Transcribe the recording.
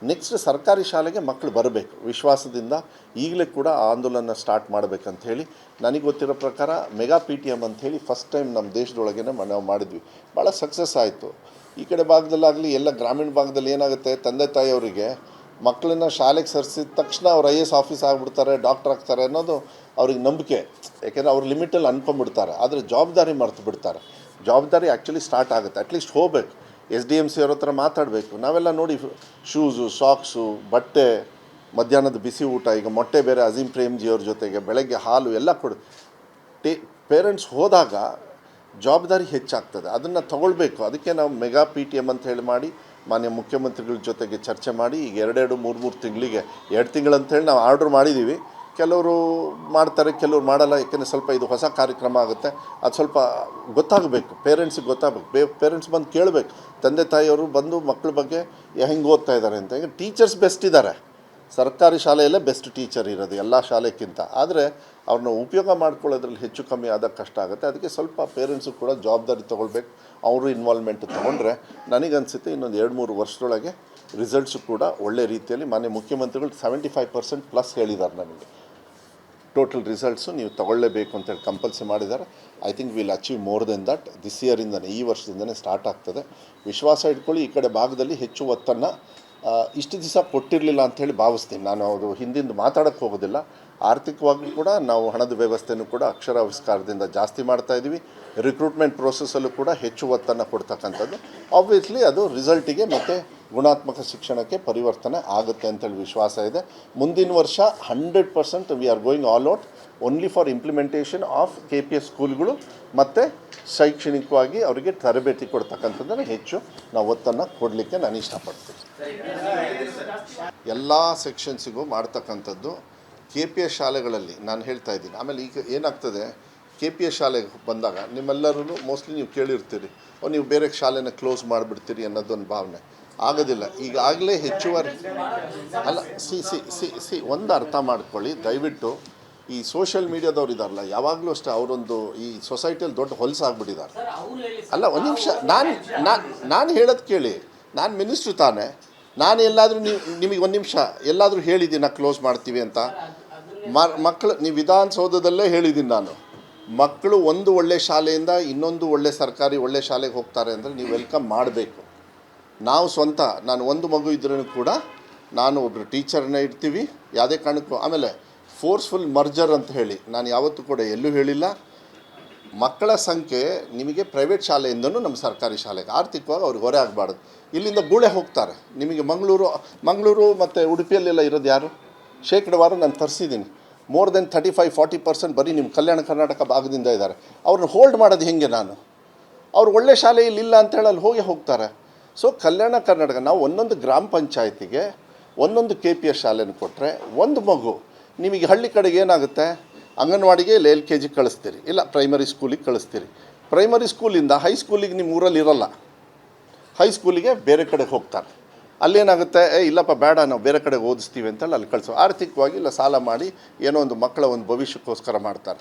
Next ಸರ್ಕಾರಿ ಶಾಲೆಗೆ ಮಕ್ಕಳು ಬರಬೇಕು ವಿಶ್ವಾಸದಿಂದ. ಈಗಲೇ ಕೂಡ ಆಂದೋಲನ ಸ್ಟಾರ್ಟ್ ಮಾಡಬೇಕಂತ ಹೇಳಿ ನನಗೆ ಗೊತ್ತಿರೋ ಪ್ರಕಾರ ಮೆಗಾ PTM ಅಂಥೇಳಿ ಫಸ್ಟ್ ಟೈಮ್ ನಮ್ಮ ದೇಶದೊಳಗೇ ನಾವು ಮಾಡಿದ್ವಿ. ಭಾಳ ಸಕ್ಸಸ್ ಆಯಿತು. ಈ ಕಡೆ ಭಾಗದಲ್ಲಾಗಲಿ ಎಲ್ಲ ಗ್ರಾಮೀಣ ಭಾಗದಲ್ಲಿ ಏನಾಗುತ್ತೆ, ತಂದೆ ತಾಯಿಯವರಿಗೆ ಮಕ್ಕಳನ್ನ ಶಾಲೆಗೆ ಸೇರಿಸಿದ ತಕ್ಷಣ ಅವ್ರು IAS ಆಫೀಸ್ ಆಗಿಬಿಡ್ತಾರೆ, ಡಾಕ್ಟರ್ ಆಗ್ತಾರೆ ಅನ್ನೋದು ಅವ್ರಿಗೆ ನಂಬಿಕೆ. ಯಾಕೆಂದರೆ ಅವ್ರು ಲಿಮಿಟಲ್ಲಿ ಅಂದ್ಕೊಂಡ್ಬಿಡ್ತಾರೆ, ಆದರೆ ಜವಾಬ್ದಾರಿ ಮರೆತು ಬಿಡ್ತಾರೆ. ಜವಾಬ್ದಾರಿ ಆ್ಯಕ್ಚುಲಿ ಸ್ಟಾರ್ಟ್ ಆಗುತ್ತೆ. ಅಟ್ಲೀಸ್ಟ್ ಹೋಗ್ಬೇಕು, SDMC ಅವ್ರ ಹತ್ರ ಮಾತಾಡಬೇಕು. ನಾವೆಲ್ಲ ನೋಡಿ ಶೂಸು, ಸಾಕ್ಸು, ಬಟ್ಟೆ, ಮಧ್ಯಾಹ್ನದ ಬಿಸಿ ಊಟ, ಈಗ ಮೊಟ್ಟೆ ಬೇರೆ ಅಜೀಂ ಪ್ರೇಮ್ಜಿ ಅವ್ರ ಜೊತೆಗೆ ಬೆಳಗ್ಗೆ ಹಾಲು ಎಲ್ಲ ಪೇರೆಂಟ್ಸ್ ಹೋದಾಗ ಜವಾಬ್ದಾರಿ ಹೆಚ್ಚಾಗ್ತದೆ, ಅದನ್ನು ತಗೊಳ್ಬೇಕು. ಅದಕ್ಕೆ ನಾವು ಮೆಗಾ PTM ಅಂತ ಹೇಳಿ ಮಾಡಿ ಮಾನ್ಯ ಮುಖ್ಯಮಂತ್ರಿಗಳ ಜೊತೆಗೆ ಚರ್ಚೆ ಮಾಡಿ ಈಗ 2-3 ತಿಂಗಳಿಗೆ 2 ತಿಂಗಳಂತೇಳಿ ನಾವು ಆರ್ಡ್ರ್ ಮಾಡಿದ್ದೀವಿ. ಕೆಲವರು ಮಾಡ್ತಾರೆ, ಕೆಲವರು ಮಾಡಲ್ಲ. ಯಾಕೆಂದರೆ ಸ್ವಲ್ಪ ಇದು ಹೊಸ ಕಾರ್ಯಕ್ರಮ ಆಗುತ್ತೆ, ಅದು ಸ್ವಲ್ಪ ಗೊತ್ತಾಗಬೇಕು, ಪೇರೆಂಟ್ಸಿಗೆ ಗೊತ್ತಾಗಬೇಕು. ಪೇರೆಂಟ್ಸ್ ಬಂದು ಕೇಳಬೇಕು, ತಂದೆ ತಾಯಿಯವರು ಬಂದು ಮಕ್ಕಳ ಬಗ್ಗೆ ಹೆಂಗೆ ಓದ್ತಾ ಇದ್ದಾರೆ ಅಂತ. ಈಗ ಟೀಚರ್ಸ್ ಬೆಸ್ಟ್ ಇದ್ದಾರೆ, ಸರ್ಕಾರಿ ಶಾಲೆಯಲ್ಲೇ ಬೆಸ್ಟ್ ಟೀಚರ್ ಇರೋದು ಎಲ್ಲ ಶಾಲೆಗಿಂತ. ಆದರೆ ಅವ್ರನ್ನ ಉಪಯೋಗ ಮಾಡ್ಕೊಳ್ಳೋದ್ರಲ್ಲಿ ಹೆಚ್ಚು ಕಮ್ಮಿ ಆದಾಗ ಕಷ್ಟ ಆಗುತ್ತೆ. ಅದಕ್ಕೆ ಸ್ವಲ್ಪ ಪೇರೆಂಟ್ಸು ಕೂಡ ಜವಾಬ್ದಾರಿ ತೊಗೊಳ್ಬೇಕು, ಅವರು ಇನ್ವಾಲ್ವ್ಮೆಂಟ್ ತೊಗೊಂಡ್ರೆ ನನಗನ್ಸುತ್ತೆ ಇನ್ನೊಂದು 2-3 ವರ್ಷದೊಳಗೆ ರಿಸಲ್ಟ್ಸು ಕೂಡ ಒಳ್ಳೆ ರೀತಿಯಲ್ಲಿ. ಮಾನ್ಯ ಮುಖ್ಯಮಂತ್ರಿಗಳು 75% ಪ್ಲಸ್ ಹೇಳಿದ್ದಾರೆ ನನಗೆ. ಟೋಟಲ್ ರಿಸಲ್ಟ್ಸು ನೀವು ತಗೊಳ್ಳೇಬೇಕು ಅಂತೇಳಿ ಕಂಪಲ್ಸರಿ ಮಾಡಿದ್ದಾರೆ. I think will achieve more than that. This ಇಯರಿಂದನೇ, ಈ ವರ್ಷದಿಂದನೇ ಸ್ಟಾರ್ಟ್ ಆಗ್ತದೆ. ವಿಶ್ವಾಸ ಇಟ್ಕೊಳ್ಳಿ. ಈ ಕಡೆ ಭಾಗದಲ್ಲಿ ಹೆಚ್ಚು ಒತ್ತನ್ನು ಇಷ್ಟು ದಿವಸ ಕೊಟ್ಟಿರಲಿಲ್ಲ ಅಂಥೇಳಿ ಭಾವಿಸ್ತೀನಿ ನಾನು. ಅದು ಹಿಂದಿಂದ ಮಾತಾಡೋಕ್ಕೆ ಹೋಗೋದಿಲ್ಲ. ಆರ್ಥಿಕವಾಗಿ ಕೂಡ ನಾವು ಹಣದ ವ್ಯವಸ್ಥೆನೂ ಕೂಡ ಅಕ್ಷರಾವಿಷ್ಕಾರದಿಂದ ಜಾಸ್ತಿ ಮಾಡ್ತಾಯಿದ್ದೀವಿ. ರಿಕ್ರೂಟ್ಮೆಂಟ್ ಪ್ರೋಸೆಸ್ಸಲ್ಲೂ ಕೂಡ ಹೆಚ್ಚು ಒತ್ತನ್ನು ಕೊಡ್ತಕ್ಕಂಥದ್ದು. ಆಬ್ವಿಯಸ್ಲಿ ಅದು ರಿಸಲ್ಟಿಗೆ ಮತ್ತು ಗುಣಾತ್ಮಕ ಶಿಕ್ಷಣಕ್ಕೆ ಪರಿವರ್ತನೆ ಆಗುತ್ತೆ ಅಂತೇಳಿ ವಿಶ್ವಾಸ ಇದೆ. ಮುಂದಿನ ವರ್ಷ 100% we are going all out only for implementation of KPS ಸ್ಕೂಲ್ಗಳು ಮತ್ತು ಶೈಕ್ಷಣಿಕವಾಗಿ ಅವರಿಗೆ ತರಬೇತಿ ಕೊಡ್ತಕ್ಕಂಥದ್ದನ್ನು ಹೆಚ್ಚು ನಾವು ಒತ್ತನ್ನು ಕೊಡಲಿಕ್ಕೆ ನಾನು ಇಷ್ಟಪಡ್ತೀನಿ. ಎಲ್ಲ ಸೆಕ್ಷನ್ಸಿಗೂ ಮಾಡ್ತಕ್ಕಂಥದ್ದು KPS ಶಾಲೆಗಳಲ್ಲಿ ನಾನು ಹೇಳ್ತಾ ಇದ್ದೀನಿ. ಆಮೇಲೆ ಈಗ ಏನಾಗ್ತದೆ, KPS ಶಾಲೆಗೆ ಬಂದಾಗ ನಿಮ್ಮೆಲ್ಲರೂ ಮೋಸ್ಟ್ಲಿ ನೀವು ಕೇಳಿರ್ತೀರಿ, ನೀವು ಬೇರೆ ಶಾಲೆನ ಕ್ಲೋಸ್ ಮಾಡಿಬಿಡ್ತೀರಿ ಅನ್ನೋದೊಂದು ಭಾವನೆ. ಆಗೋದಿಲ್ಲ. ಈಗಾಗಲೇ ಹೆಚ್ಚುವರಿ ಅಲ್ಲ, ಸಿ ಒಂದು ಅರ್ಥ ಮಾಡ್ಕೊಳ್ಳಿ ದಯವಿಟ್ಟು. ಈ ಸೋಷಿಯಲ್ ಮೀಡಿಯಾದವ್ರು ಇದ್ದಾರಲ್ಲ, ಯಾವಾಗಲೂ ಅಷ್ಟೇ ಅವರೊಂದು ಈ ಸೊಸೈಟಿಯಲ್ಲಿ ದೊಡ್ಡ ಹೊಲಸಾಗ್ಬಿಟ್ಟಿದ್ದಾರೆ. ಅಲ್ಲ, ಒಂದು ನಿಮಿಷ, ನಾನು ಹೇಳೋದು ಕೇಳಿ. ನಾನು ಮಿನಿಸ್ಟ್ರು ತಾನೆ. ನಾನು ಎಲ್ಲಾದರೂ ನಿಮಗೆ ಒಂದು ನಿಮಿಷ ಎಲ್ಲಾದರೂ ಹೇಳಿದ್ದೀನಿ ನಾ ಕ್ಲೋಸ್ ಮಾಡ್ತೀವಿ ಅಂತ? ಮಕ್ಕಳು ನೀವು ವಿಧಾನಸೌಧದಲ್ಲೇ ಹೇಳಿದ್ದೀನಿ ನಾನು. ಮಕ್ಕಳು ಒಂದು ಒಳ್ಳೆ ಶಾಲೆಯಿಂದ ಇನ್ನೊಂದು ಒಳ್ಳೆ ಸರ್ಕಾರಿ ಒಳ್ಳೆ ಶಾಲೆಗೆ ಹೋಗ್ತಾರೆ ಅಂದರೆ ನೀವು ವೆಲ್ಕಮ್ ಮಾಡಬೇಕು. ನಾವು ಸ್ವಂತ, ನಾನು ಒಂದು ಮಗು ಇದ್ರೂ ಕೂಡ ನಾನು ಒಬ್ಬರು ಟೀಚರ್ನ ಇಡ್ತೀವಿ ಯಾವುದೇ ಕಾರಣಕ್ಕೂ. ಆಮೇಲೆ ಫೋರ್ಸ್ಫುಲ್ ಮರ್ಜರ್ ಅಂತ ಹೇಳಿ ನಾನು ಯಾವತ್ತೂ ಕೂಡ ಎಲ್ಲೂ ಹೇಳಿಲ್ಲ. ಮಕ್ಕಳ ಸಂಖ್ಯೆ ನಿಮಗೆ ಪ್ರೈವೇಟ್ ಶಾಲೆಯಿಂದನೂ ನಮ್ಮ ಸರ್ಕಾರಿ ಶಾಲೆಗೆ ಆರ್ಥಿಕವಾಗಿ ಅವ್ರಿಗೆ ಹೊರೆ ಆಗಬಾರ್ದು. ಇಲ್ಲಿಂದ ಗೂಳೆ ಹೋಗ್ತಾರೆ ನಿಮಗೆ ಮಂಗಳೂರು ಮತ್ತು ಉಡುಪಿಯಲ್ಲೆಲ್ಲ ಇರೋದು ಯಾರು? ಶೇಕಡವಾರು ನಾನು ತರಿಸಿದ್ದೀನಿ. ಮೋರ್ ದೆನ್ 35-40% ಬರೀ ನಿಮ್ಮ ಕಲ್ಯಾಣ ಕರ್ನಾಟಕ ಭಾಗದಿಂದ ಇದ್ದಾರೆ. ಅವ್ರನ್ನ ಹೋಲ್ಡ್ ಮಾಡೋದು ಹೇಗೆ ನಾನು? ಅವ್ರು ಒಳ್ಳೆ ಶಾಲೆಯಲ್ಲಿ ಇಲ್ಲ ಅಂತೇಳಿ ಅಲ್ಲಿ ಹೋಗ್ತಾರೆ. ಸೊ ಕಲ್ಯಾಣ ಕರ್ನಾಟಕ ನಾವು ಒಂದೊಂದು ಗ್ರಾಮ ಪಂಚಾಯತಿಗೆ ಒಂದೊಂದು KPS ಶಾಲೆನ ಕೊಟ್ಟರೆ ಒಂದು ಮಗು ನಿಮಗೆ ಹಳ್ಳಿ ಕಡೆಗೆ ಏನಾಗುತ್ತೆ, ಅಂಗನವಾಡಿಗೆ ಇಲ್ಲ LKG ಕಳಿಸ್ತೀರಿ, ಇಲ್ಲ ಪ್ರೈಮರಿ ಸ್ಕೂಲಿಗೆ ಕಳಿಸ್ತೀರಿ. ಪ್ರೈಮರಿ ಸ್ಕೂಲಿಂದ ಹೈಸ್ಕೂಲಿಗೆ ನಿಮ್ಮ ಊರಲ್ಲಿ ಇರೋಲ್ಲ, ಹೈಸ್ಕೂಲಿಗೆ ಬೇರೆ ಕಡೆಗೆ ಹೋಗ್ತಾರೆ. ಅಲ್ಲೇನಾಗುತ್ತೆ, ಇಲ್ಲಪ್ಪ ಬೇಡ ನಾವು ಬೇರೆ ಕಡೆಗೆ ಓದಿಸ್ತೀವಿ ಅಂತೇಳಿ ಅಲ್ಲಿ ಕಳಿಸೋ. ಆರ್ಥಿಕವಾಗಿ ಇಲ್ಲ ಸಾಲ ಮಾಡಿ ಏನೋ ಒಂದು ಮಕ್ಕಳ ಒಂದು ಭವಿಷ್ಯಕ್ಕೋಸ್ಕರ ಮಾಡ್ತಾರೆ.